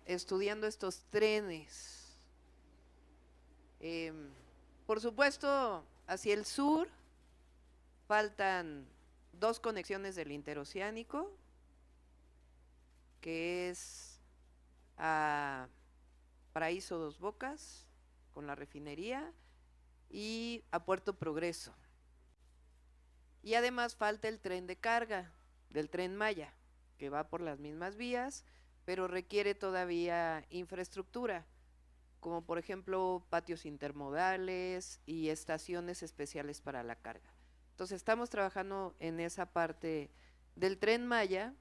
estudiando estos trenes. Por supuesto, hacia el sur faltan 2 conexiones del interoceánico, que es a Paraíso Dos Bocas, con la refinería, y a Puerto Progreso. Y además falta el tren de carga del Tren Maya, que va por las mismas vías, pero requiere todavía infraestructura, como por ejemplo patios intermodales y estaciones especiales para la carga. Entonces estamos trabajando en esa parte del Tren Maya,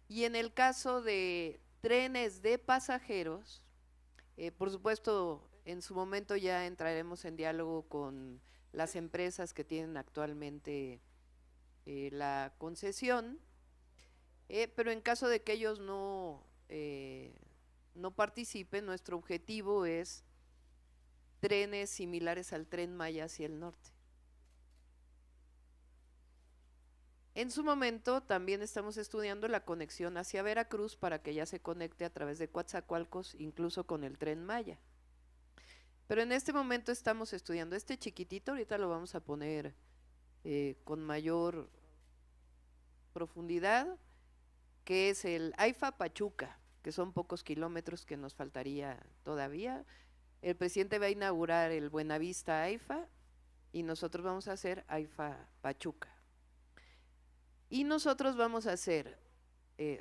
y en el caso de trenes de pasajeros, por supuesto, en su momento ya entraremos en diálogo con las empresas que tienen actualmente la concesión, pero en caso de que ellos no participen, nuestro objetivo es trenes similares al Tren Maya hacia el norte. En su momento también estamos estudiando la conexión hacia Veracruz para que ya se conecte a través de Coatzacoalcos, incluso con el Tren Maya. Pero en este momento estamos estudiando este chiquitito, ahorita lo vamos a poner con mayor profundidad, que es el AIFA Pachuca, que son pocos kilómetros que nos faltaría todavía. El presidente va a inaugurar el Buenavista AIFA y nosotros vamos a hacer AIFA Pachuca. Y nosotros vamos a hacer,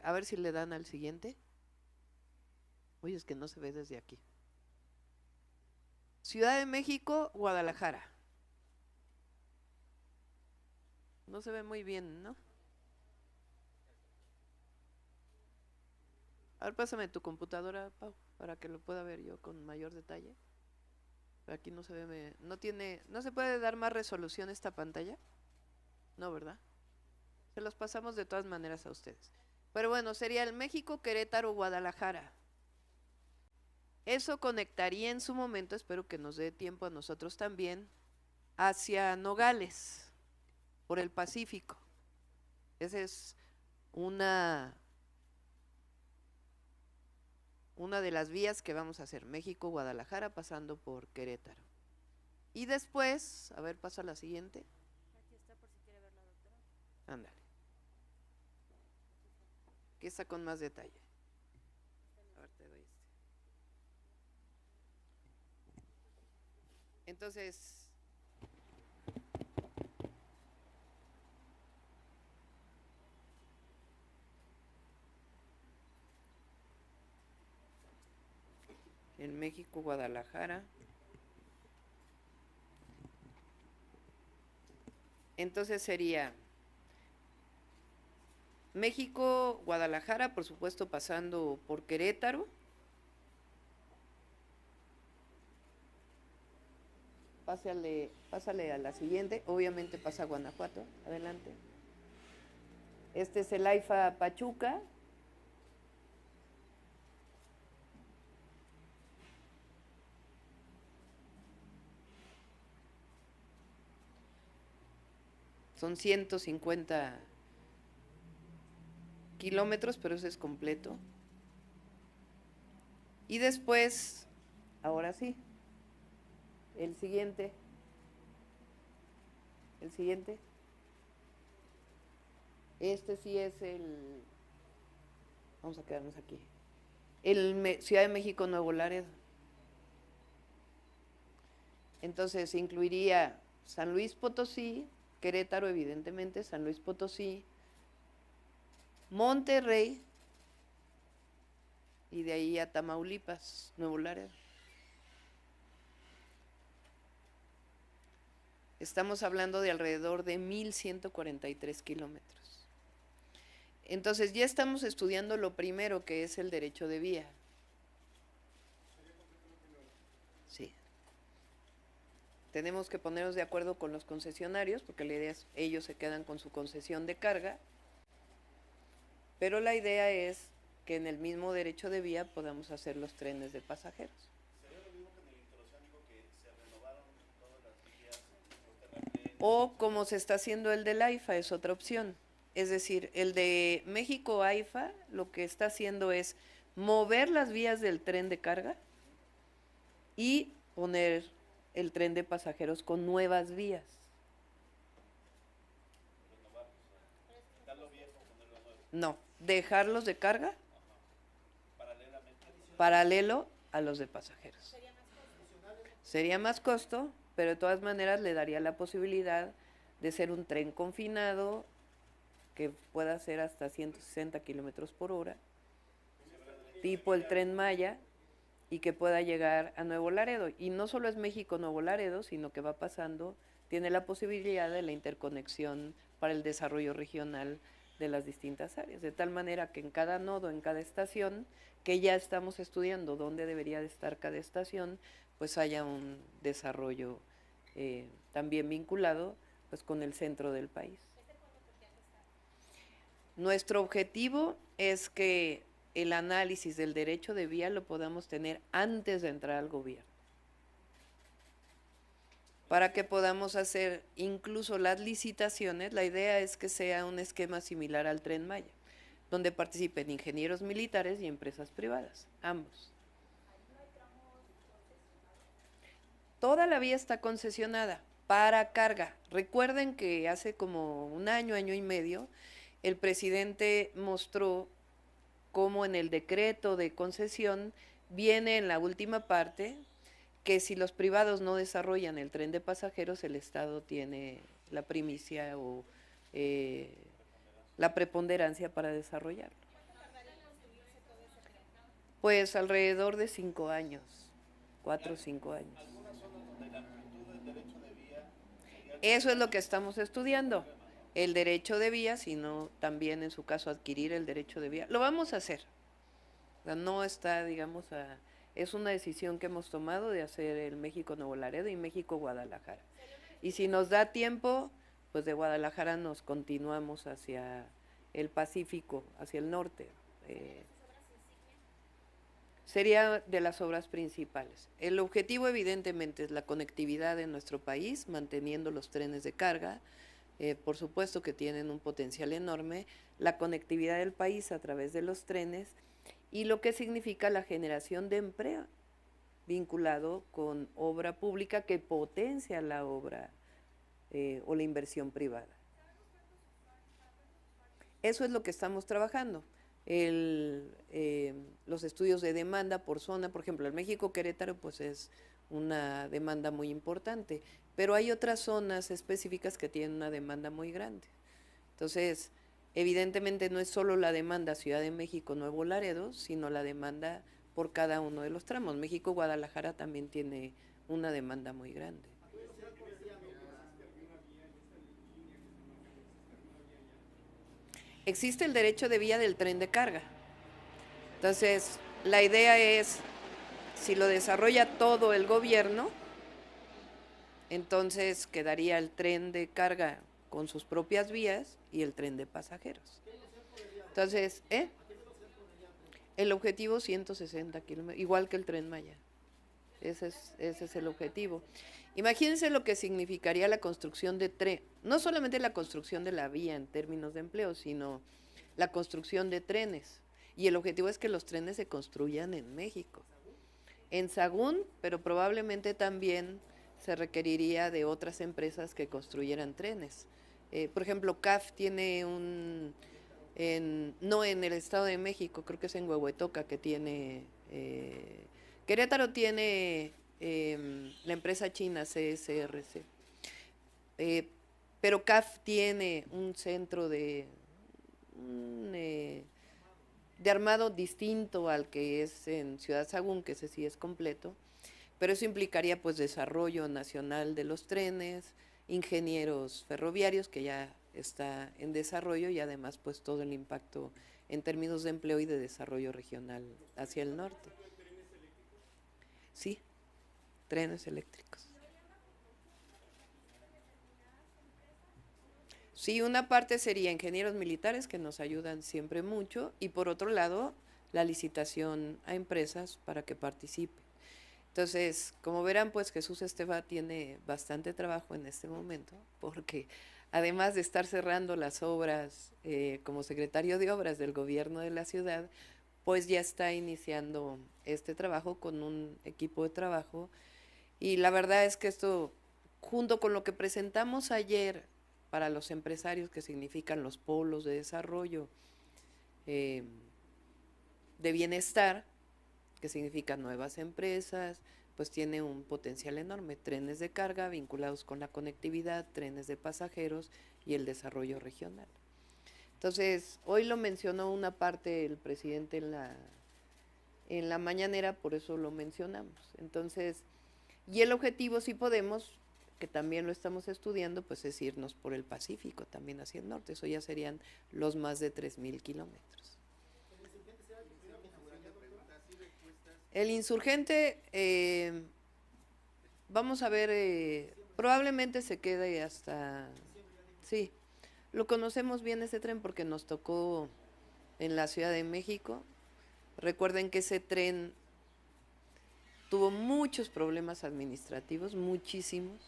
a ver si le dan al siguiente. Oye, es que no se ve desde aquí. Ciudad de México, Guadalajara. No se ve muy bien, ¿no? A ver, pásame tu computadora, Pau, para que lo pueda ver yo con mayor detalle. Pero aquí no se ve, no se puede dar más resolución esta pantalla. No, ¿verdad? Se los pasamos de todas maneras a ustedes. Pero bueno, sería el México, Querétaro, Guadalajara. Eso conectaría en su momento, espero que nos dé tiempo a nosotros también, hacia Nogales, por el Pacífico. Esa es una de las vías que vamos a hacer, México, Guadalajara, pasando por Querétaro. Y después, a ver, pasa la siguiente. Aquí está por si quiere ver la doctora. Ándale. Que está con más detalle. A ver, te doy este. Entonces, en México, Guadalajara. Entonces sería México, Guadalajara, por supuesto pasando por Querétaro. Pásale a la siguiente, obviamente pasa a Guanajuato, adelante. Este es el AIFA Pachuca. Son 150 kilómetros, pero ese es completo. Y después, ahora sí, el siguiente. Este sí es vamos a quedarnos aquí, Ciudad de México, Nuevo Laredo. Entonces incluiría San Luis Potosí, Querétaro evidentemente, San Luis Potosí, Monterrey y de ahí a Tamaulipas, Nuevo Laredo. Estamos hablando de alrededor de 1,143 kilómetros. Entonces ya estamos estudiando lo primero, que es el derecho de vía. Sí. Tenemos que ponernos de acuerdo con los concesionarios, porque la idea es ellos se quedan con su concesión de carga, pero la idea es que en el mismo derecho de vía podamos hacer los trenes de pasajeros. ¿Sería lo mismo que en el interoceánico, que se renovaron todas las vías, los terraplanes? O como se está haciendo el del AIFA, es otra opción. Es decir, el de México AIFA lo que está haciendo es mover las vías del tren de carga y poner el tren de pasajeros con nuevas vías. Quitarlo viejo, ponerlo nuevo. No, dejarlos de carga Paralelamente. paralelo a los de pasajeros. Sería más costo, pero de todas maneras le daría la posibilidad de ser un tren confinado que pueda ser hasta 160 kilómetros por hora, tipo el Tren Maya, y que pueda llegar a Nuevo Laredo. Y no solo es México-Nuevo Laredo, sino que va pasando, tiene la posibilidad de la interconexión para el desarrollo regional de las distintas áreas, de tal manera que en cada nodo, en cada estación, que ya estamos estudiando dónde debería de estar cada estación, pues haya un desarrollo también vinculado pues con el centro del país. Nuestro objetivo es que el análisis del derecho de vía lo podamos tener antes de entrar al gobierno, para que podamos hacer incluso las licitaciones. La idea es que sea un esquema similar al Tren Maya, donde participen ingenieros militares y empresas privadas, ambos. Toda la vía está concesionada para carga. Recuerden que hace como un año, año y medio, el presidente mostró cómo en el decreto de concesión viene en la última parte que si los privados no desarrollan el tren de pasajeros, el Estado tiene la primicia o la preponderancia para desarrollarlo. Pues alrededor de 5 años, 4 o 5 años. Eso es lo que estamos estudiando, el derecho de vía, sino también en su caso adquirir el derecho de vía. Lo vamos a hacer, o sea, no está, digamos, es una decisión que hemos tomado de hacer el México-Nuevo Laredo y México-Guadalajara. Y si nos da tiempo, pues de Guadalajara nos continuamos hacia el Pacífico, hacia el norte. Sería de las obras principales. El objetivo evidentemente es la conectividad de nuestro país, manteniendo los trenes de carga, por supuesto que tienen un potencial enorme, la conectividad del país a través de los trenes y lo que significa la generación de empleo vinculado con obra pública que potencia la obra o la inversión privada. Eso es lo que estamos trabajando. Los estudios de demanda por zona, por ejemplo, el México-Querétaro pues es una demanda muy importante, pero hay otras zonas específicas que tienen una demanda muy grande. Entonces, evidentemente no es solo la demanda Ciudad de México-Nuevo Laredo, sino la demanda por cada uno de los tramos. México-Guadalajara también tiene una demanda muy grande. Existe el derecho de vía del tren de carga. Entonces, la idea es, si lo desarrolla todo el gobierno, entonces quedaría el tren de carga con sus propias vías y el tren de pasajeros. Entonces, el objetivo 160 kilómetros, igual que el Tren Maya. Ese es el objetivo. Imagínense lo que significaría la construcción de tren, no solamente la construcción de la vía en términos de empleo, sino la construcción de trenes. Y el objetivo es que los trenes se construyan en México. En Sagún, pero probablemente también se requeriría de otras empresas que construyeran trenes. Por ejemplo, CAF tiene no en el Estado de México, creo que es en Huehuetoca que tiene, Querétaro tiene la empresa china CSRC, pero CAF tiene un centro de armado distinto al que es en Ciudad Sagún, que ese sí es completo, pero eso implicaría pues desarrollo nacional de los trenes, ingenieros ferroviarios que ya está en desarrollo y además pues todo el impacto en términos de empleo y de desarrollo regional hacia el norte. Sí, trenes eléctricos. Sí, una parte sería ingenieros militares que nos ayudan siempre mucho y por otro lado la licitación a empresas para que participen. Entonces, como verán, pues Jesús Esteva tiene bastante trabajo en este momento porque además de estar cerrando las obras como secretario de obras del gobierno de la ciudad, pues ya está iniciando este trabajo con un equipo de trabajo, y la verdad es que esto, junto con lo que presentamos ayer para los empresarios, que significan los polos de desarrollo de bienestar, que significan nuevas empresas, pues tiene un potencial enorme. Trenes de carga vinculados con la conectividad, trenes de pasajeros y el desarrollo regional. Entonces, hoy lo mencionó una parte el presidente en la mañanera, por eso lo mencionamos. Entonces, y el objetivo, si podemos, que también lo estamos estudiando, pues es irnos por el Pacífico, también hacia el norte. Eso ya serían los más de 3,000 kilómetros. El insurgente, vamos a ver, probablemente se quede hasta, sí, lo conocemos bien ese tren porque nos tocó en la Ciudad de México. Recuerden que ese tren tuvo muchos problemas administrativos, muchísimos.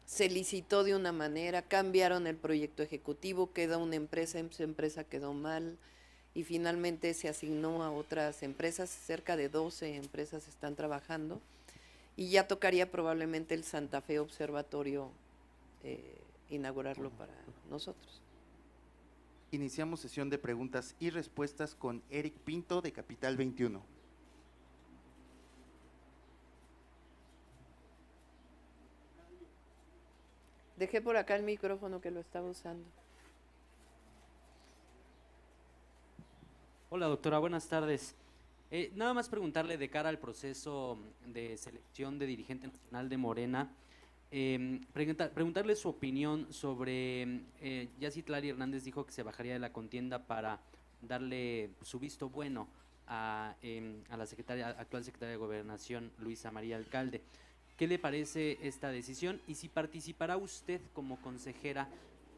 Se licitó de una manera, cambiaron el proyecto ejecutivo, quedó una empresa, esa empresa quedó mal, y finalmente se asignó a otras empresas. Cerca de 12 empresas están trabajando, y ya tocaría probablemente el Santa Fe Observatorio inaugurarlo para nosotros. Iniciamos sesión de preguntas y respuestas con Eric Pinto de Capital 21. Dejé por acá el micrófono que lo estaba usando. Hola doctora, buenas tardes. Nada más preguntarle de cara al proceso de selección de dirigente nacional de Morena, preguntarle su opinión sobre, ya Citlali Hernández dijo que se bajaría de la contienda para darle su visto bueno a la actual secretaria de Gobernación, Luisa María Alcalde. ¿Qué le parece esta decisión y si participará usted como consejera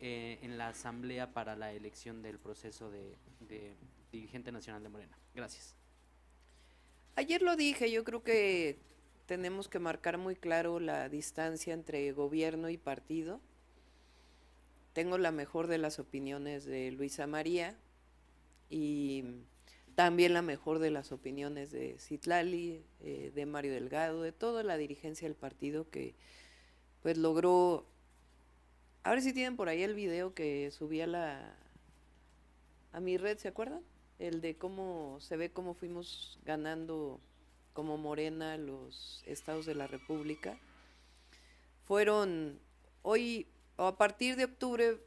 en la asamblea para la elección del proceso de dirigente nacional de Morena? Gracias. Ayer lo dije, yo creo que tenemos que marcar muy claro la distancia entre gobierno y partido. Tengo la mejor de las opiniones de Luisa María y también la mejor de las opiniones de Citlali, de Mario Delgado, de toda la dirigencia del partido que pues logró. Ahora sí tienen por ahí el video que subí a mi red, ¿se acuerdan? El de cómo se ve cómo fuimos ganando como Morena los estados de la República. Fueron hoy, o a partir de octubre,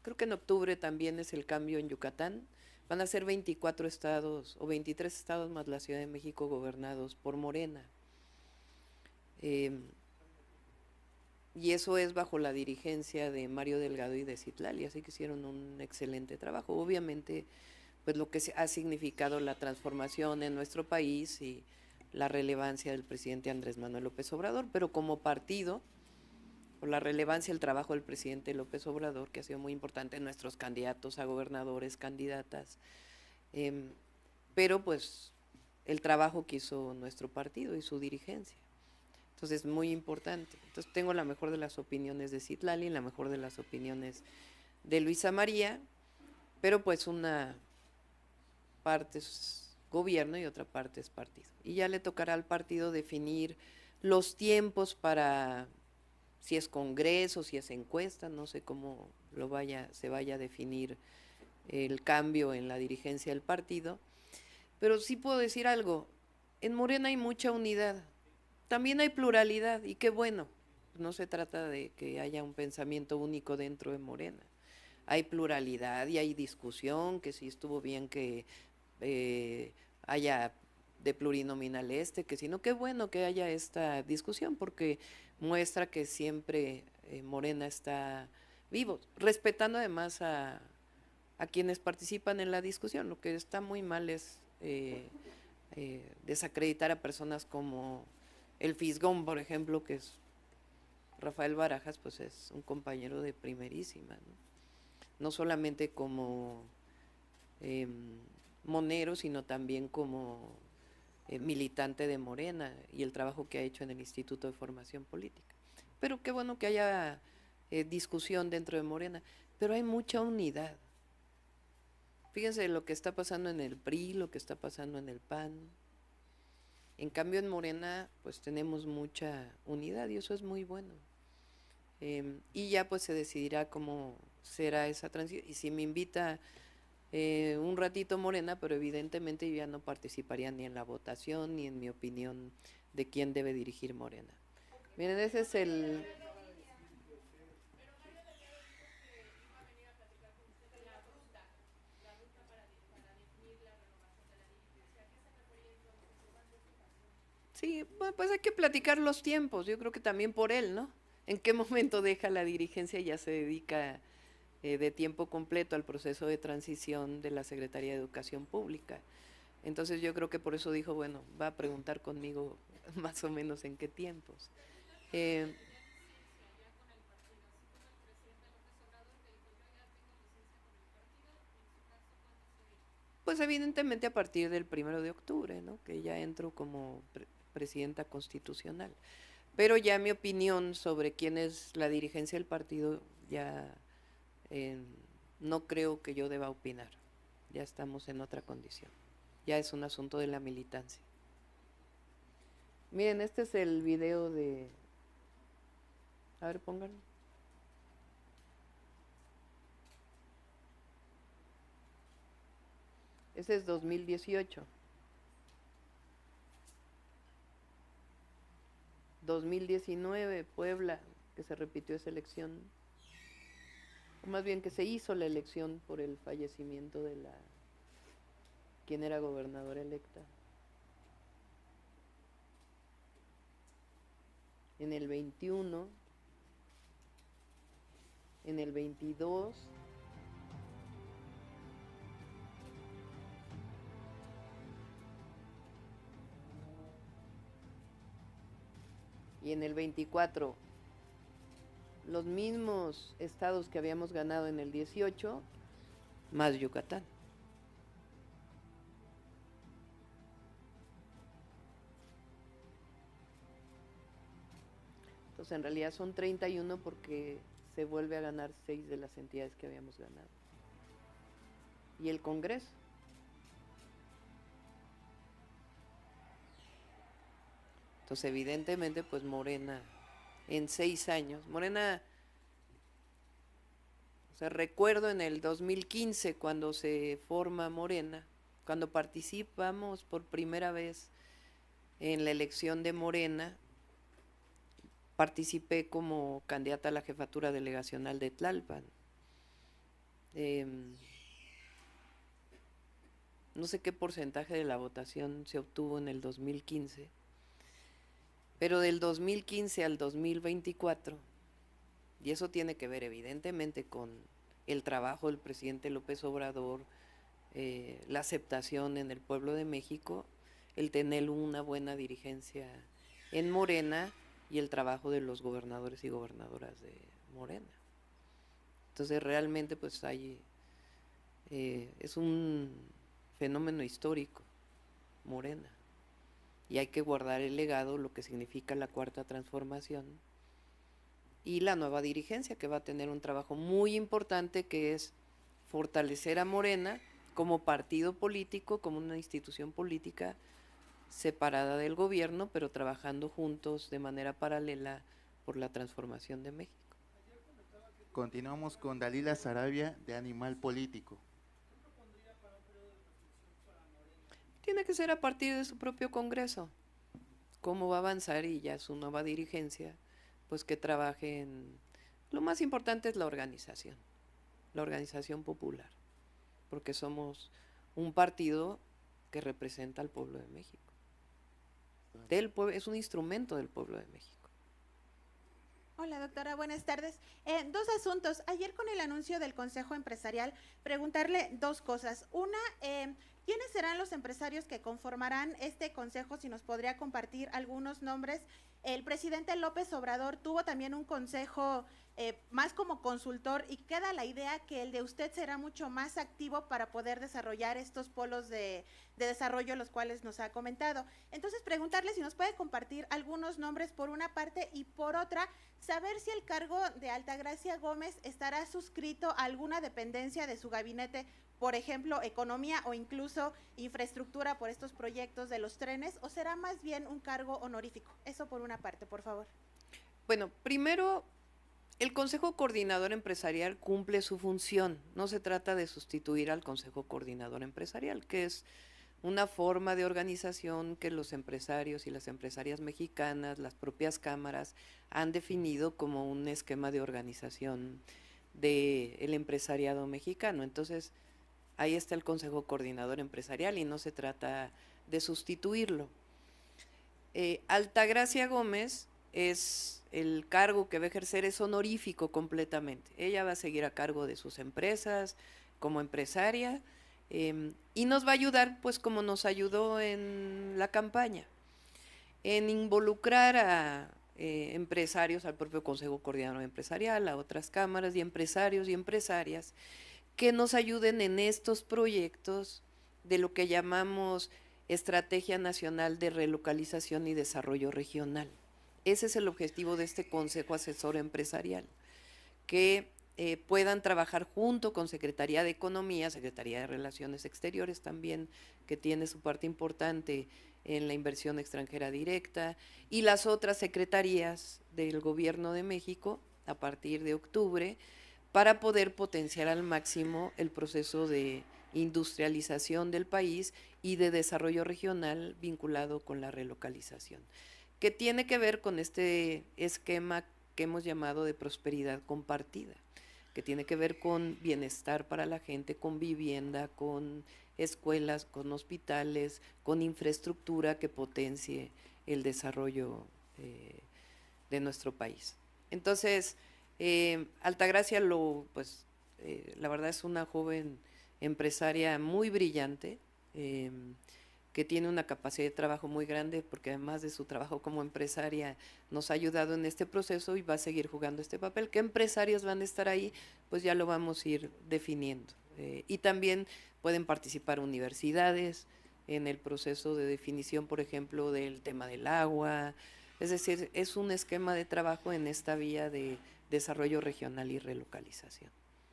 creo que en octubre también es el cambio en Yucatán, van a ser 24 estados o 23 estados más la Ciudad de México gobernados por Morena. Y eso es bajo la dirigencia de Mario Delgado y de Citlali, así que hicieron un excelente trabajo. Obviamente, pues lo que ha significado la transformación en nuestro país y la relevancia del presidente Andrés Manuel López Obrador, pero como partido, por la relevancia del trabajo del presidente López Obrador, que ha sido muy importante en nuestros candidatos a gobernadores, candidatas, pero pues el trabajo que hizo nuestro partido y su dirigencia. Entonces, muy importante. Entonces, tengo la mejor de las opiniones de Citlali, la mejor de las opiniones de Luisa María, pero pues una parte es gobierno y otra parte es partido. Y ya le tocará al partido definir los tiempos para, si es congreso, si es encuesta, no sé cómo se vaya a definir el cambio en la dirigencia del partido. Pero sí puedo decir algo, en Morena hay mucha unidad, también hay pluralidad, y qué bueno, no se trata de que haya un pensamiento único dentro de Morena. Hay pluralidad y hay discusión, que sí estuvo bien que haya de plurinominal que si no, qué bueno que haya esta discusión, porque muestra que siempre Morena está vivo, respetando además a quienes participan en la discusión. Lo que está muy mal es desacreditar a personas como el Fisgón, por ejemplo, que es Rafael Barajas, pues es un compañero de primerísima, no solamente como monero, sino también como militante de Morena y el trabajo que ha hecho en el Instituto de Formación Política. Pero qué bueno que haya discusión dentro de Morena, pero hay mucha unidad. Fíjense lo que está pasando en el PRI, lo que está pasando en el PAN. En cambio en Morena pues tenemos mucha unidad y eso es muy bueno. Y ya pues se decidirá cómo será esa transición. Y si me invita un ratito Morena, pero evidentemente yo ya no participaría ni en la votación ni en mi opinión de quién debe dirigir Morena. Miren, ese es el... Sí, bueno, pues hay que platicar los tiempos, yo creo que también por él, ¿no? ¿En qué momento deja la dirigencia y ya se dedica de tiempo completo al proceso de transición de la Secretaría de Educación Pública? Entonces yo creo que por eso dijo, bueno, va a preguntar conmigo más o menos en qué tiempos. Pues evidentemente a partir del 1 de octubre, ¿no? Que ya entro como presidenta constitucional. Pero ya mi opinión sobre quién es la dirigencia del partido, ya no creo que yo deba opinar. Ya estamos en otra condición. Ya es un asunto de la militancia. Miren, este es el video de... A ver, pónganlo. Ese es 2018. 2019, Puebla, que se repitió esa elección, o más bien que se hizo la elección por el fallecimiento de la quien era gobernadora electa. En el 21, en el 22, y en el 24, los mismos estados que habíamos ganado en el 18, más Yucatán. Entonces en realidad son 31 porque se vuelve a ganar 6 de las entidades que habíamos ganado. Y el Congreso. Entonces evidentemente pues Morena en 6 años, Morena, o sea, recuerdo en el 2015 cuando se forma Morena, cuando participamos por primera vez en la elección de Morena, participé como candidata a la jefatura delegacional de Tlalpan. No sé qué porcentaje de la votación se obtuvo en el 2015, pero del 2015 al 2024, y eso tiene que ver evidentemente con el trabajo del presidente López Obrador, la aceptación en el pueblo de México, el tener una buena dirigencia en Morena y el trabajo de los gobernadores y gobernadoras de Morena. Entonces realmente pues hay, es un fenómeno histórico, Morena. Y hay que guardar el legado, lo que significa la cuarta transformación y la nueva dirigencia que va a tener un trabajo muy importante que es fortalecer a Morena como partido político, como una institución política separada del gobierno, pero trabajando juntos de manera paralela por la transformación de México. Continuamos con Dalila Sarabia de Animal Político. Tiene que ser a partir de su propio Congreso, cómo va a avanzar y ya su nueva dirigencia, pues que trabaje en... Lo más importante es la organización popular, porque somos un partido que representa al pueblo de México. Es un instrumento del pueblo de México. Hola doctora, buenas tardes. 2 asuntos. Ayer con el anuncio del Consejo Empresarial, preguntarle 2 cosas. Una, ¿quiénes serán los empresarios que conformarán este consejo? Si nos podría compartir algunos nombres. El presidente López Obrador tuvo también un consejo más como consultor y queda la idea que el de usted será mucho más activo para poder desarrollar estos polos de desarrollo los cuales nos ha comentado. Entonces preguntarle si nos puede compartir algunos nombres por una parte y por otra, saber si el cargo de Altagracia Gómez estará suscrito a alguna dependencia de su gabinete por ejemplo, economía o incluso infraestructura por estos proyectos de los trenes, o será más bien un cargo honorífico? Eso por una parte, por favor. Bueno, primero, el Consejo Coordinador Empresarial cumple su función. No se trata de sustituir al Consejo Coordinador Empresarial, que es una forma de organización que los empresarios y las empresarias mexicanas, las propias cámaras, han definido como un esquema de organización del empresariado mexicano. Entonces, ahí está el Consejo Coordinador Empresarial y no se trata de sustituirlo. Altagracia Gómez es el cargo que va a ejercer, es honorífico completamente. Ella va a seguir a cargo de sus empresas como empresaria, y nos va a ayudar, pues como nos ayudó en la campaña, en involucrar a empresarios, al propio Consejo Coordinador Empresarial, a otras cámaras y empresarios y empresarias que nos ayuden en estos proyectos de lo que llamamos Estrategia Nacional de Relocalización y Desarrollo Regional. Ese es el objetivo de este Consejo Asesor Empresarial, que puedan trabajar junto con Secretaría de Economía, Secretaría de Relaciones Exteriores también, que tiene su parte importante en la inversión extranjera directa, y las otras secretarías del Gobierno de México a partir de octubre, para poder potenciar al máximo el proceso de industrialización del país y de desarrollo regional vinculado con la relocalización, que tiene que ver con este esquema que hemos llamado de prosperidad compartida, que tiene que ver con bienestar para la gente, con vivienda, con escuelas, con hospitales, con infraestructura que potencie el desarrollo de nuestro país. Entonces, Altagracia, la verdad es una joven empresaria muy brillante, que tiene una capacidad de trabajo muy grande, porque además de su trabajo como empresaria nos ha ayudado en este proceso y va a seguir jugando este papel. ¿Qué empresarios van a estar ahí? Pues ya lo vamos a ir definiendo. Y también pueden participar universidades en el proceso de definición, por ejemplo, del tema del agua. Es decir, es un esquema de trabajo en esta vía de desarrollo regional y relocalización.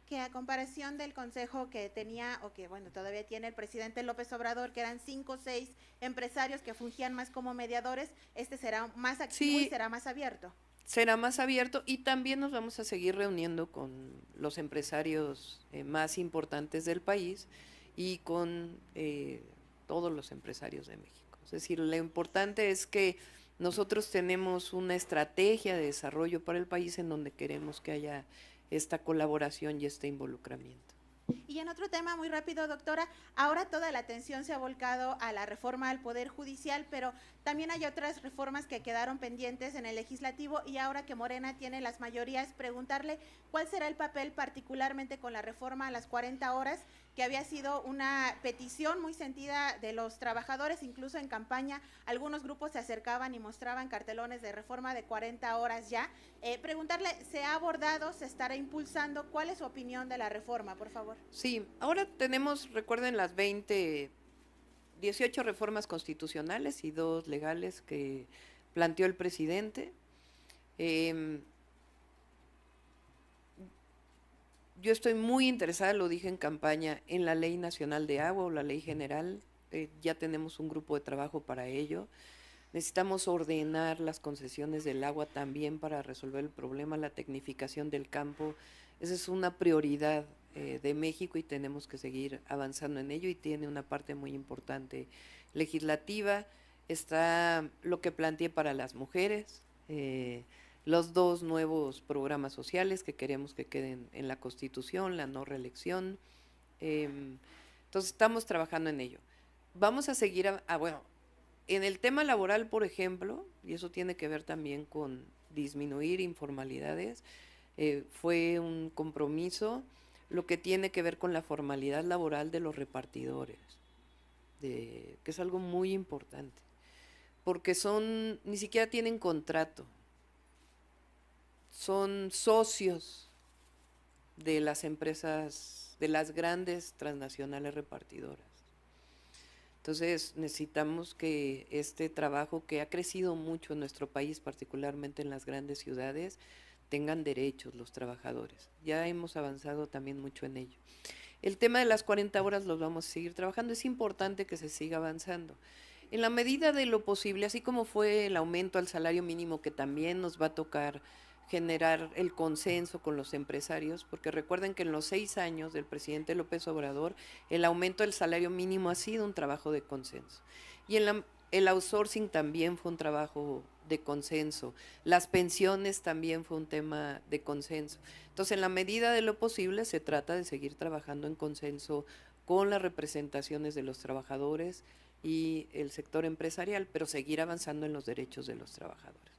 Que a comparación del consejo que tenía, o que bueno, todavía tiene el presidente López Obrador, que eran 5 o 6 empresarios que fungían más como mediadores, este será más activo y será más abierto. Será más abierto, y también nos vamos a seguir reuniendo con los empresarios más importantes del país y con todos los empresarios de México. Es decir, lo importante es que nosotros tenemos una estrategia de desarrollo para el país en donde queremos que haya esta colaboración y este involucramiento. Y en otro tema muy rápido, doctora, ahora toda la atención se ha volcado a la reforma al Poder Judicial, pero también hay otras reformas que quedaron pendientes en el Legislativo, y ahora que Morena tiene las mayorías, preguntarle cuál será el papel particularmente con la reforma a las 40 horas, que había sido una petición muy sentida de los trabajadores, incluso en campaña algunos grupos se acercaban y mostraban cartelones de reforma de 40 horas ya. Preguntarle, ¿se ha abordado, se estará impulsando? ¿Cuál es su opinión de la reforma, por favor? Sí, ahora tenemos, recuerden, las 18 reformas constitucionales y 2 legales que planteó el presidente. Yo estoy muy interesada, lo dije en campaña, en la Ley Nacional de Agua o la Ley General. Ya tenemos un grupo de trabajo para ello. Necesitamos ordenar las concesiones del agua también para resolver el problema, la tecnificación del campo. Esa es una prioridad de México y tenemos que seguir avanzando en ello, y tiene una parte muy importante legislativa. Está lo que planteé para las mujeres, los 2 nuevos programas sociales que queremos que queden en la Constitución, la no reelección. Entonces estamos trabajando en ello. Vamos a seguir, bueno, en el tema laboral, por ejemplo, y eso tiene que ver también con disminuir informalidades, fue un compromiso lo que tiene que ver con la formalidad laboral de los repartidores, que es algo muy importante, porque ni siquiera tienen contrato, son socios de las empresas, de las grandes transnacionales repartidoras. Entonces necesitamos que este trabajo, que ha crecido mucho en nuestro país, particularmente en las grandes ciudades, tengan derechos los trabajadores. Ya hemos avanzado también mucho en ello. El tema de las 40 horas los vamos a seguir trabajando. Es importante que se siga avanzando. En la medida de lo posible, así como fue el aumento al salario mínimo, que también nos va a tocar generar el consenso con los empresarios, porque recuerden que en los 6 años del presidente López Obrador, el aumento del salario mínimo ha sido un trabajo de consenso. Y el outsourcing también fue un trabajo de consenso. Las pensiones también fue un tema de consenso. Entonces, en la medida de lo posible, se trata de seguir trabajando en consenso con las representaciones de los trabajadores y el sector empresarial, pero seguir avanzando en los derechos de los trabajadores.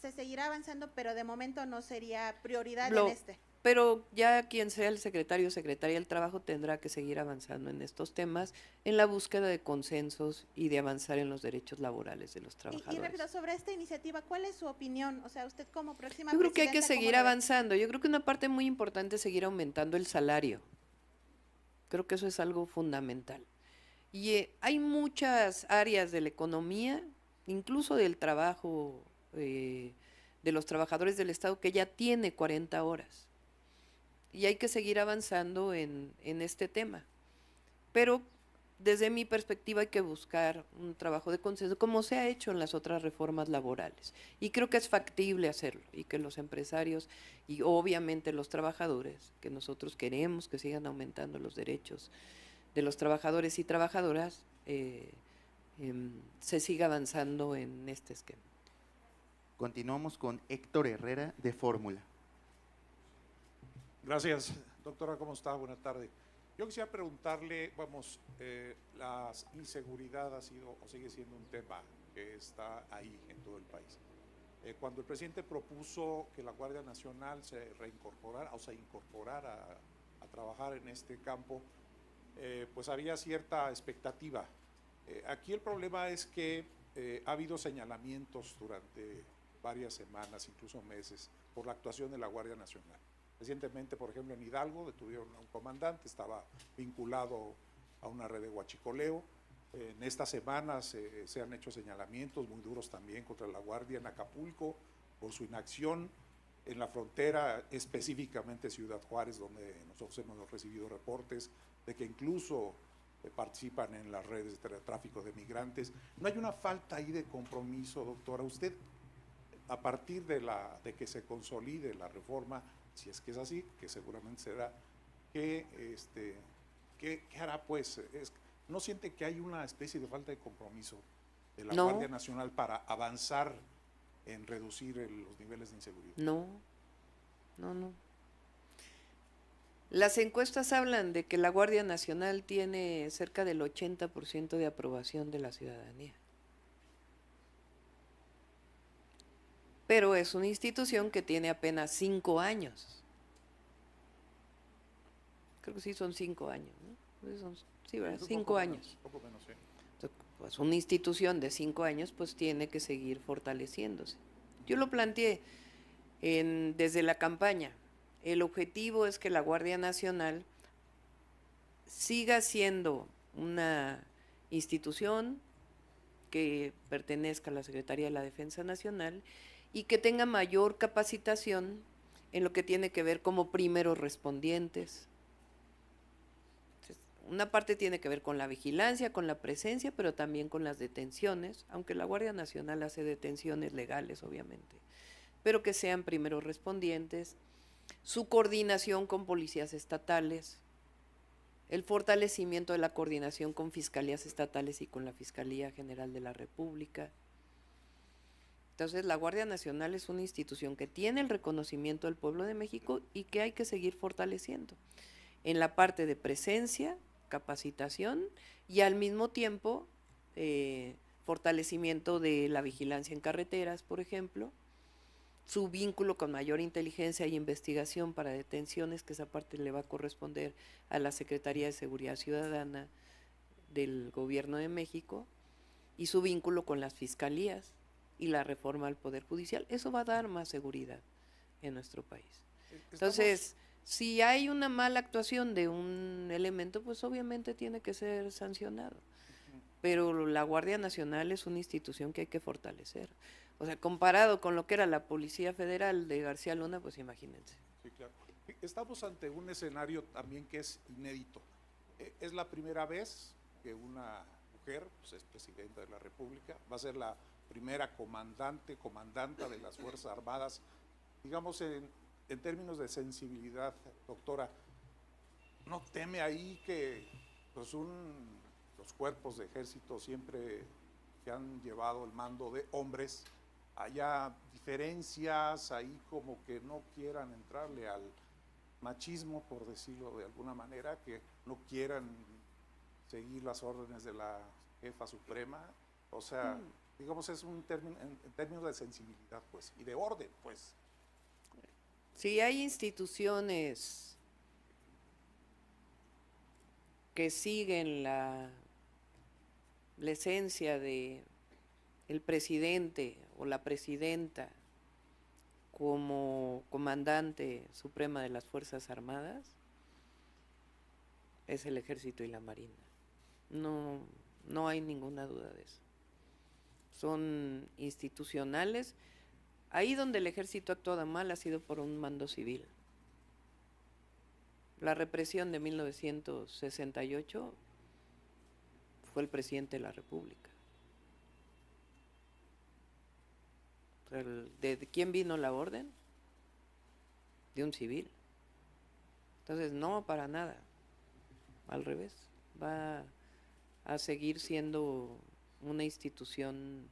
Se seguirá avanzando, pero de momento no sería prioridad Lo- en este. Pero ya quien sea el secretario o secretaria del trabajo tendrá que seguir avanzando en estos temas, en la búsqueda de consensos y de avanzar en los derechos laborales de los Y trabajadores. rápido, sobre esta iniciativa, ¿cuál es su opinión? O sea, usted como próxima Yo creo que hay que presidenta, ¿cómo seguir lo ve? avanzando. Yo creo que una parte muy importante es seguir aumentando el salario. Creo que eso es algo fundamental. Y hay muchas áreas de la economía, incluso del trabajo de los trabajadores del Estado, que ya tiene 40 horas. Y hay que seguir avanzando en este tema. Pero desde mi perspectiva hay que buscar un trabajo de consenso, como se ha hecho en las otras reformas laborales. Y creo que es factible hacerlo, y que los empresarios y obviamente los trabajadores, que nosotros queremos que sigan aumentando los derechos de los trabajadores y trabajadoras, se siga avanzando en este esquema. Continuamos con Héctor Herrera de Fórmula. Gracias, doctora, ¿cómo está? Buenas tardes. Yo quisiera preguntarle, la inseguridad ha sido o sigue siendo un tema que está ahí en todo el país. Cuando el presidente propuso que la Guardia Nacional se reincorporara o se incorporara a trabajar en este campo, pues había cierta expectativa. Aquí el problema es que ha habido señalamientos durante varias semanas, incluso meses, por la actuación de la Guardia Nacional. Recientemente, por ejemplo, en Hidalgo detuvieron a un comandante, estaba vinculado a una red de huachicoleo. En estas semanas se han hecho señalamientos muy duros también contra la Guardia en Acapulco por su inacción en la frontera, específicamente Ciudad Juárez, donde nosotros hemos recibido reportes de que incluso participan en las redes de tráfico de migrantes. ¿No hay una falta ahí de compromiso, doctora? Usted, a partir de que se consolide la reforma, si es que es así, que seguramente será, ¿qué hará pues? ¿No siente que hay una especie de falta de compromiso de la No. Guardia Nacional para avanzar en reducir los niveles de inseguridad? No. Las encuestas hablan de que la Guardia Nacional tiene cerca del 80% de aprobación de la ciudadanía. Pero es una institución que tiene apenas 5 años. Creo que sí son 5 años, ¿no? Sí, ¿verdad? Un 5 poco años. menos, poco menos, sí. Entonces, pues una institución de 5 años pues tiene que seguir fortaleciéndose. Yo lo planteé desde la campaña. El objetivo es que la Guardia Nacional siga siendo una institución que pertenezca a la Secretaría de la Defensa Nacional y que tenga mayor capacitación en lo que tiene que ver como primeros respondientes. Una parte tiene que ver con la vigilancia, con la presencia, pero también con las detenciones, aunque la Guardia Nacional hace detenciones legales, obviamente, pero que sean primeros respondientes, su coordinación con policías estatales, el fortalecimiento de la coordinación con fiscalías estatales y con la Fiscalía General de la República. Entonces, la Guardia Nacional es una institución que tiene el reconocimiento del pueblo de México y que hay que seguir fortaleciendo en la parte de presencia, capacitación y al mismo tiempo fortalecimiento de la vigilancia en carreteras, por ejemplo, su vínculo con mayor inteligencia y investigación para detenciones, que esa parte le va a corresponder a la Secretaría de Seguridad Ciudadana del Gobierno de México, y su vínculo con las fiscalías y la reforma al Poder Judicial. Eso va a dar más seguridad en nuestro país. Entonces, si hay una mala actuación de un elemento, pues obviamente tiene que ser sancionado. Pero la Guardia Nacional es una institución que hay que fortalecer. O sea, comparado con lo que era la Policía Federal de García Luna, pues imagínense. Sí, claro. Estamos ante un escenario también que es inédito. Es la primera vez que una mujer pues, es presidenta de la República, va a ser la primera comandanta de las Fuerzas Armadas. Digamos, en términos de sensibilidad, doctora, ¿no teme ahí que pues, los cuerpos de ejército siempre que han llevado el mando de hombres, haya diferencias ahí como que no quieran entrarle al machismo, por decirlo de alguna manera, que no quieran seguir las órdenes de la jefa suprema? O sea, digamos, es un término, en términos de sensibilidad, pues, y de orden, pues. Si hay instituciones que siguen la esencia de el presidente o la presidenta como comandante suprema de las Fuerzas Armadas, es el Ejército y la Marina. No hay ninguna duda de eso. Son institucionales. Ahí donde el Ejército ha actuado mal ha sido por un mando civil. La represión de 1968 fue el presidente de la República. ¿De quién vino la orden? De un civil. Entonces, no, para nada. Al revés. Va a seguir siendo una institución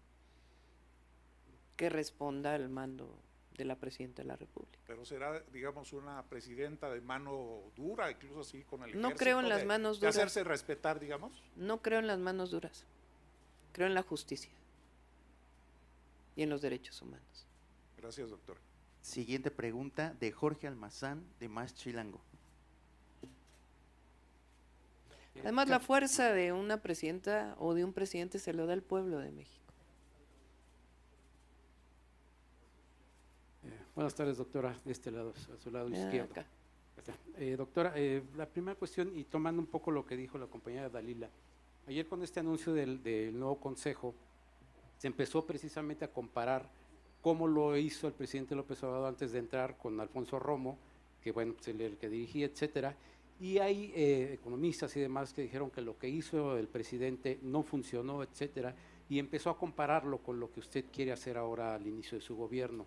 que responda al mando de la presidenta de la República. Pero será, digamos, una presidenta de mano dura, incluso así con el ejército. No creo en las manos duras. De hacerse respetar, digamos. No creo en las manos duras. Creo en la justicia y en los derechos humanos. Gracias, doctor. Siguiente pregunta de Jorge Almazán, de Más Chilango. Además, la fuerza de una presidenta o de un presidente se lo da el pueblo de México. Buenas tardes, doctora, de este lado, a su lado izquierdo. Acá. Doctora, la primera cuestión, y tomando un poco lo que dijo la compañera Dalila, ayer con este anuncio del nuevo consejo, se empezó precisamente a comparar cómo lo hizo el presidente López Obrador antes de entrar con Alfonso Romo, que bueno, pues el que dirigía, etcétera, y hay economistas y demás que dijeron que lo que hizo el presidente no funcionó, etcétera, y empezó a compararlo con lo que usted quiere hacer ahora al inicio de su gobierno.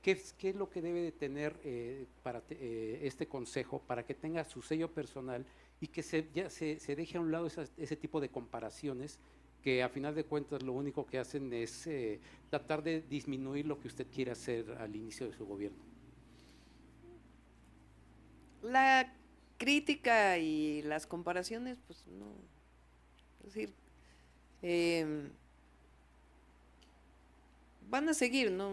¿Qué es lo que debe de tener este consejo para que tenga su sello personal y que se deje a un lado ese tipo de comparaciones que a final de cuentas lo único que hacen es tratar de disminuir lo que usted quiere hacer al inicio de su gobierno? La crítica y las comparaciones, pues no. Es decir, van a seguir, ¿no?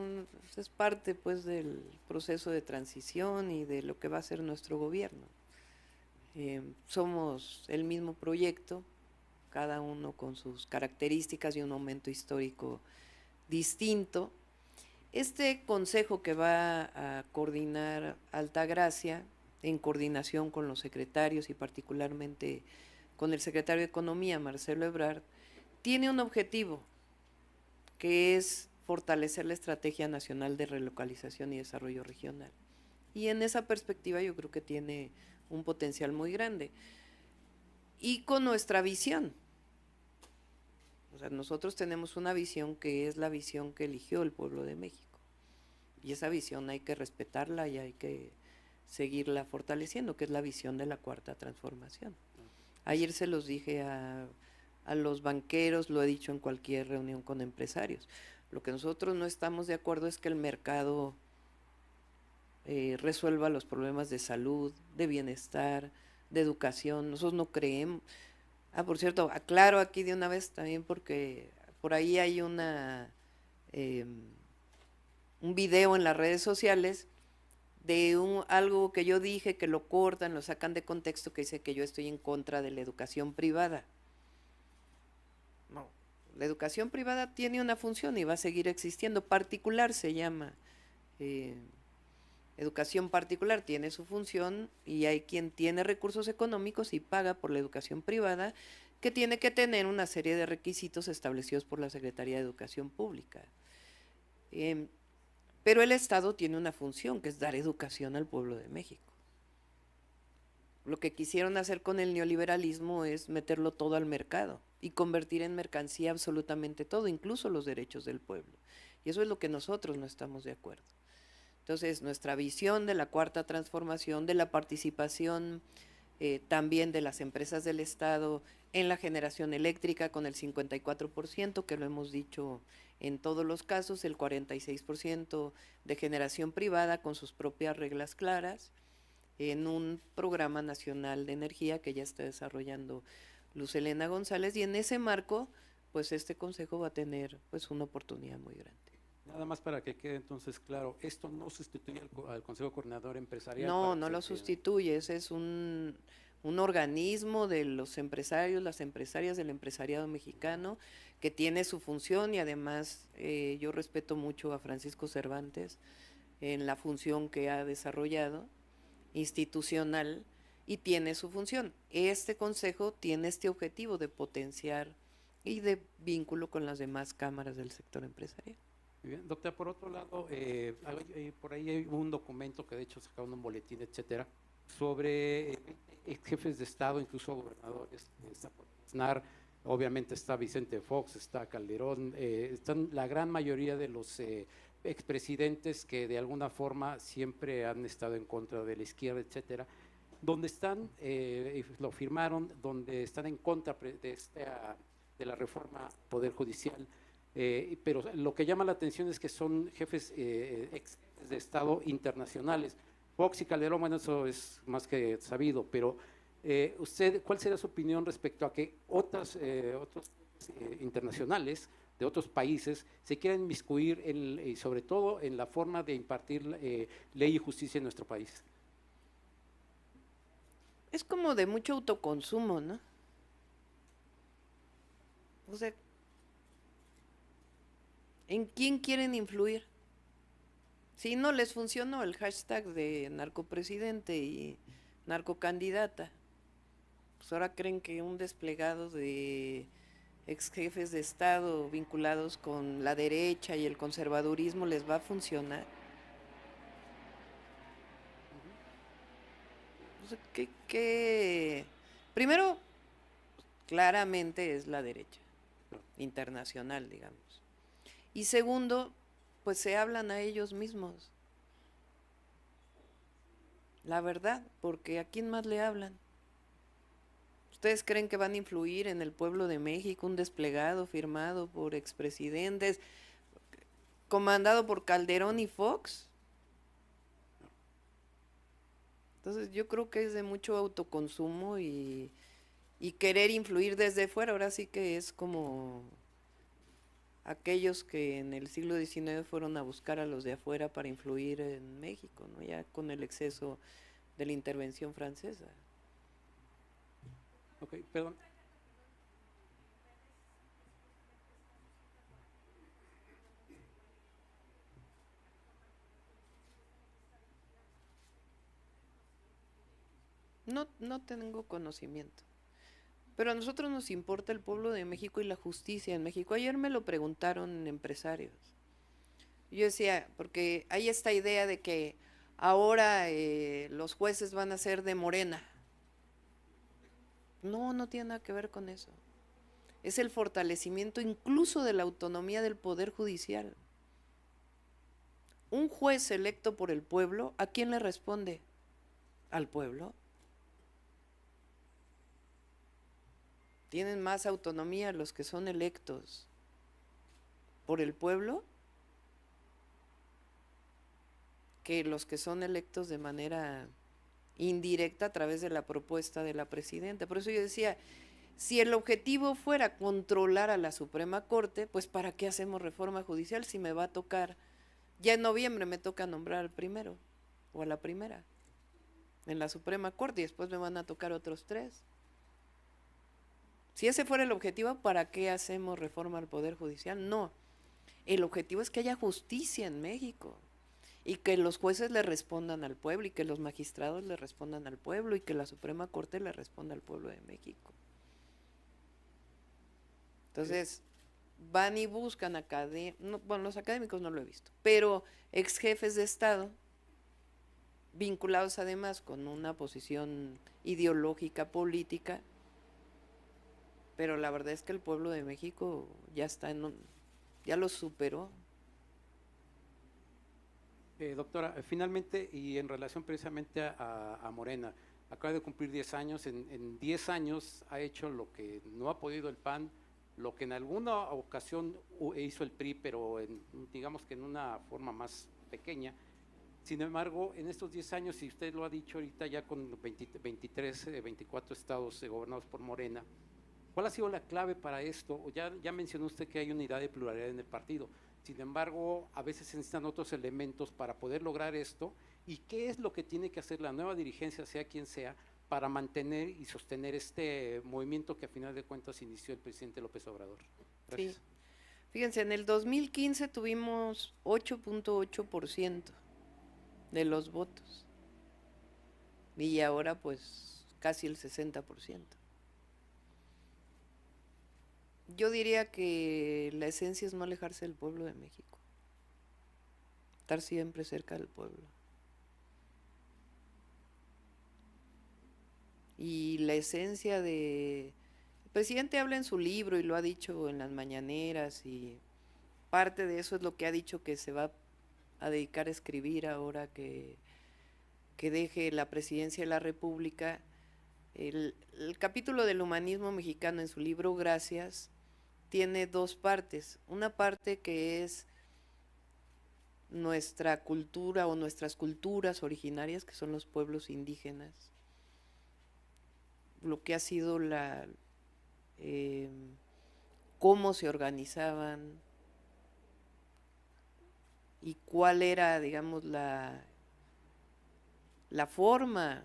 Es parte pues del proceso de transición y de lo que va a ser nuestro gobierno. Somos el mismo proyecto, cada uno con sus características y un momento histórico distinto. Este consejo que va a coordinar Altagracia, en coordinación con los secretarios y particularmente con el secretario de Economía, Marcelo Ebrard, tiene un objetivo, que es fortalecer la Estrategia Nacional de Relocalización y Desarrollo Regional. Y en esa perspectiva yo creo que tiene un potencial muy grande. Y con nuestra visión. O sea, nosotros tenemos una visión que es la visión que eligió el pueblo de México. Y esa visión hay que respetarla y hay que seguirla fortaleciendo, que es la visión de la Cuarta Transformación. Ayer se los dije a los banqueros, lo he dicho en cualquier reunión con empresarios. Lo que nosotros no estamos de acuerdo es que el mercado resuelva los problemas de salud, de bienestar, de educación. Nosotros no creemos. Por cierto, aclaro aquí de una vez también porque por ahí hay un video en las redes sociales de algo que yo dije, que lo cortan, lo sacan de contexto, que dice que yo estoy en contra de la educación privada. No, la educación privada tiene una función y va a seguir existiendo. Particular se llama. Educación particular tiene su función y hay quien tiene recursos económicos y paga por la educación privada, que tiene que tener una serie de requisitos establecidos por la Secretaría de Educación Pública. Pero el Estado tiene una función, que es dar educación al pueblo de México. Lo que quisieron hacer con el neoliberalismo es meterlo todo al mercado y convertir en mercancía absolutamente todo, incluso los derechos del pueblo. Y eso es lo que nosotros no estamos de acuerdo. Entonces, nuestra visión de la cuarta transformación, de la participación también de las empresas del Estado en la generación eléctrica con el 54%, que lo hemos dicho en todos los casos, el 46% de generación privada con sus propias reglas claras, en un programa nacional de energía que ya está desarrollando Luz Helena González, y en ese marco, pues este consejo va a tener pues una oportunidad muy grande. Nada más para que quede entonces claro, esto no sustituye al Consejo Coordinador Empresarial. No, no lo sustituye, ese es un organismo de los empresarios, las empresarias del empresariado mexicano, que tiene su función, y además yo respeto mucho a Francisco Cervantes en la función que ha desarrollado, institucional, y tiene su función. Este consejo tiene este objetivo de potenciar y de vínculo con las demás cámaras del sector empresarial. Muy bien, doctora, por otro lado, por ahí hay un documento que de hecho sacaron un boletín, etcétera, sobre jefes de Estado, incluso gobernadores. Está Aznar, obviamente está Vicente Fox, está Calderón, están la gran mayoría de los expresidentes que de alguna forma siempre han estado en contra de la izquierda, etcétera, donde están, lo firmaron, donde están en contra de la reforma Poder Judicial. Pero lo que llama la atención es que son jefes ex de Estado internacionales. Fox y Calderón, bueno, eso es más que sabido, pero usted, ¿cuál sería su opinión respecto a que otros internacionales de otros países se quieran inmiscuir y sobre todo en la forma de impartir ley y justicia en nuestro país? Es como de mucho autoconsumo, ¿no? O sea, ¿en quién quieren influir? Si no les funcionó el hashtag de narcopresidente y narcocandidata, pues ahora creen que un desplegado de ex jefes de Estado vinculados con la derecha y el conservadurismo les va a funcionar. O sea, primero, claramente es la derecha internacional, digamos. Y segundo, pues se hablan a ellos mismos. La verdad, porque ¿a quién más le hablan? ¿Ustedes creen que van a influir en el pueblo de México un desplegado firmado por expresidentes, comandado por Calderón y Fox? Entonces yo creo que es de mucho autoconsumo y querer influir desde fuera. Ahora sí que es como aquellos que en el siglo XIX fueron a buscar a los de afuera para influir en México, ¿no? Ya con el exceso de la intervención francesa. Ok, perdón. No tengo conocimiento. Pero a nosotros nos importa el pueblo de México y la justicia en México. Ayer me lo preguntaron empresarios. Yo decía, porque hay esta idea de que ahora los jueces van a ser de Morena. No tiene nada que ver con eso. Es el fortalecimiento incluso de la autonomía del Poder Judicial. Un juez electo por el pueblo, ¿a quién le responde? ¿Al pueblo? ¿Tienen más autonomía los que son electos por el pueblo que los que son electos de manera indirecta a través de la propuesta de la presidenta? Por eso yo decía, si el objetivo fuera controlar a la Suprema Corte, pues ¿para qué hacemos reforma judicial si me va a tocar? Ya en noviembre me toca nombrar al primero o a la primera en la Suprema Corte y después me van a tocar otros 3. Si ese fuera el objetivo, ¿para qué hacemos reforma al Poder Judicial? No. El objetivo es que haya justicia en México y que los jueces le respondan al pueblo y que los magistrados le respondan al pueblo y que la Suprema Corte le responda al pueblo de México. Entonces, van y buscan bueno, los académicos no lo he visto, pero ex jefes de Estado, vinculados además con una posición ideológica, política, pero la verdad es que el pueblo de México ya está ya lo superó. Doctora, finalmente, y en relación precisamente a Morena, acaba de cumplir 10 años, en 10 años ha hecho lo que no ha podido el PAN, lo que en alguna ocasión hizo el PRI, pero digamos que en una forma más pequeña. Sin embargo, en estos 10 años, y usted lo ha dicho ahorita ya con 23, 24 estados gobernados por Morena, ¿cuál ha sido la clave para esto? Ya mencionó usted que hay unidad y pluralidad en el partido. Sin embargo, a veces se necesitan otros elementos para poder lograr esto. ¿Y qué es lo que tiene que hacer la nueva dirigencia, sea quien sea, para mantener y sostener este movimiento que a final de cuentas inició el presidente López Obrador? Gracias. Sí. Fíjense, en el 2015 tuvimos 8.8% de los votos y ahora pues casi el 60%. Yo diría que la esencia es no alejarse del pueblo de México, estar siempre cerca del pueblo. Y la esencia de... El presidente habla en su libro y lo ha dicho en las mañaneras, y parte de eso es lo que ha dicho que se va a dedicar a escribir ahora que deje la presidencia de la República. El capítulo del humanismo mexicano en su libro Gracias tiene dos partes. Una parte que es nuestra cultura o nuestras culturas originarias, que son los pueblos indígenas, lo que ha sido cómo se organizaban y cuál era, digamos, la forma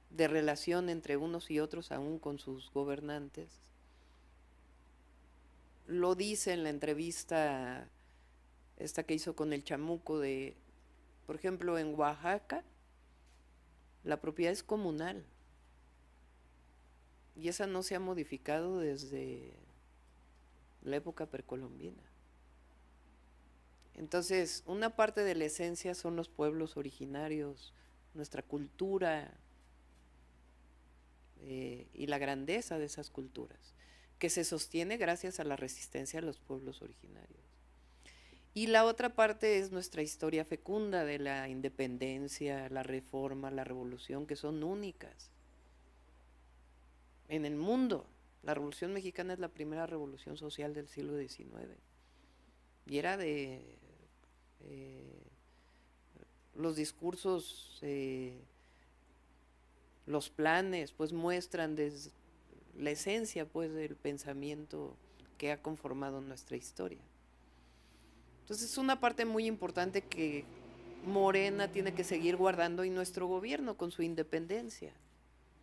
de relación entre unos y otros, aún con sus gobernantes. Lo dice en la entrevista esta que hizo con el Chamuco de, por ejemplo, en Oaxaca, la propiedad es comunal. Y esa no se ha modificado desde la época precolombina. Entonces, una parte de la esencia son los pueblos originarios, nuestra cultura y la grandeza de esas culturas, que se sostiene gracias a la resistencia de los pueblos originarios. Y la otra parte es nuestra historia fecunda de la independencia, la reforma, la revolución, que son únicas en el mundo. La Revolución Mexicana es la primera revolución social del siglo XIX y era de los discursos, los planes, pues muestran desde la esencia, pues, del pensamiento que ha conformado nuestra historia. Entonces es una parte muy importante que Morena tiene que seguir guardando, y nuestro gobierno con su independencia.